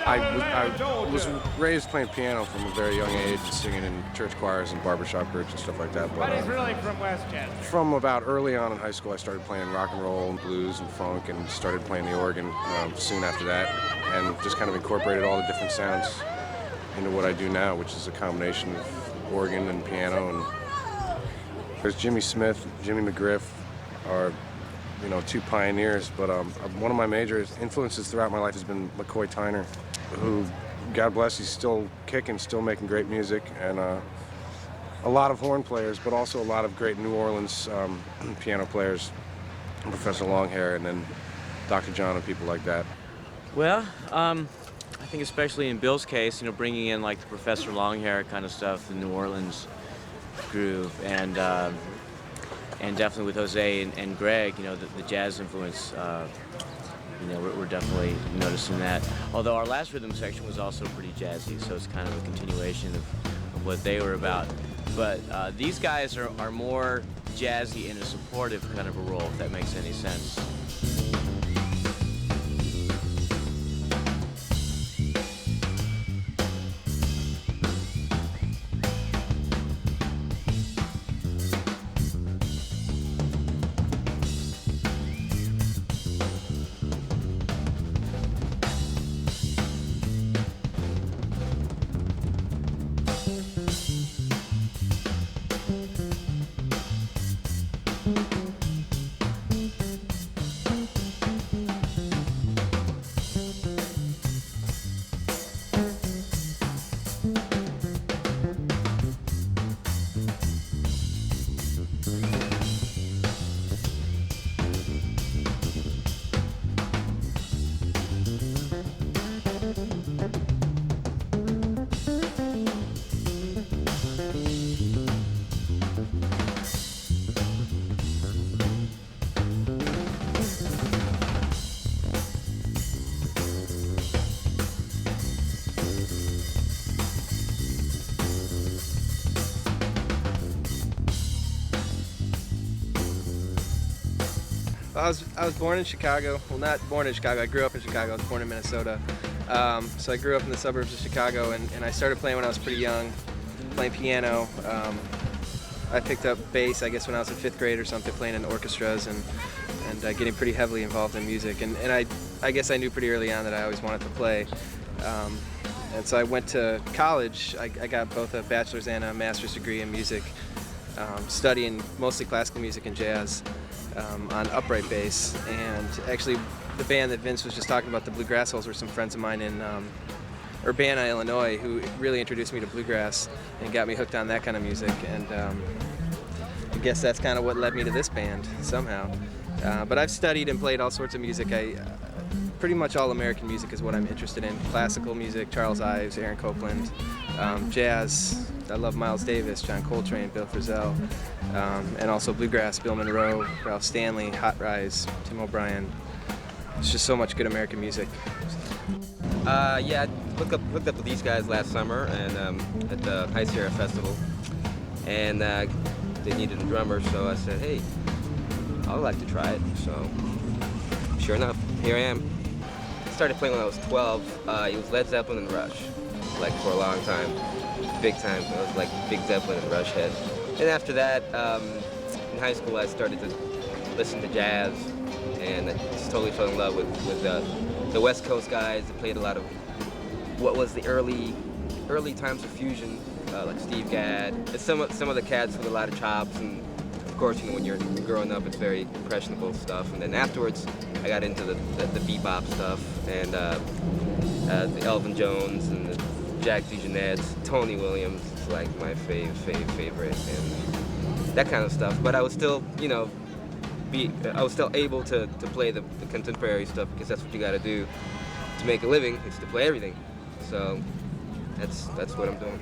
I was raised playing piano from a very young age, singing in church choirs and barbershop groups and stuff like that. But he's really from Westchester. From about early on in high school, I started playing rock and roll and blues and funk, and started playing the organ soon after that, and just kind of incorporated all the different sounds into what I do now, which is a combination of organ and piano. And there's Jimmy Smith, Jimmy McGriff are, you know, two pioneers, but one of my major influences throughout my life has been McCoy Tyner, who, God bless, he's still kicking, still making great music, and a lot of horn players, but also a lot of great New Orleans piano players, Professor Longhair, and then Dr. John and people like that. Well, I think especially in Bill's case, you know, bringing in like the Professor Longhair kind of stuff, the New Orleans groove, and definitely with Jose and Greg, you know, the jazz influence, you know, we're definitely noticing that. Although our last rhythm section was also pretty jazzy, so it's kind of a continuation of what they were about. But these guys are more jazzy in a supportive kind of a role, if that makes any sense. I was born in Chicago. Well, not born in Chicago. I grew up in Chicago. I was born in Minnesota. So I grew up in the suburbs of Chicago, and I started playing when I was pretty young, playing piano. I picked up bass, I guess, when I was in 5th grade or something, playing in orchestras and getting pretty heavily involved in music. And I guess I knew pretty early on that I always wanted to play. And so I went to college. I got both a bachelor's and a master's degree in music, studying mostly classical music and jazz. On upright bass, and actually the band that Vince was just talking about, the Bluegrass Holes, were some friends of mine in Urbana, Illinois, who really introduced me to bluegrass and got me hooked on that kind of music, and I guess that's kind of what led me to this band somehow. But I've studied and played all sorts of music. Pretty much all American music is what I'm interested in. Classical music, Charles Ives, Aaron Copland, jazz. I love Miles Davis, John Coltrane, Bill Frisell, and also bluegrass, Bill Monroe, Ralph Stanley, Hot Rise, Tim O'Brien. It's just so much good American music. Yeah, I hooked up with these guys last summer and at the High Sierra Festival, and they needed a drummer, so I said, hey, I would like to try it. So sure enough, here I am. I started playing when I was 12. It was Led Zeppelin and Rush, like for a long time. Big time. It was like big Zeppelin and Rush head. And after that, in high school, I started to listen to jazz, and I just totally fell in love with the West Coast guys that played a lot of what was the early times of fusion, like Steve Gadd. It's some of the cats with a lot of chops, and of course, you know, when you're growing up, it's very impressionable stuff. And then afterwards, I got into the bebop stuff, and the Elvin Jones and the Jack DeJohnette's, Tony Williams is like my favorite, and that kind of stuff. But I was still, you know, I was still able to play the contemporary stuff, because that's what you got to do to make a living, is to play everything. So that's what I'm doing.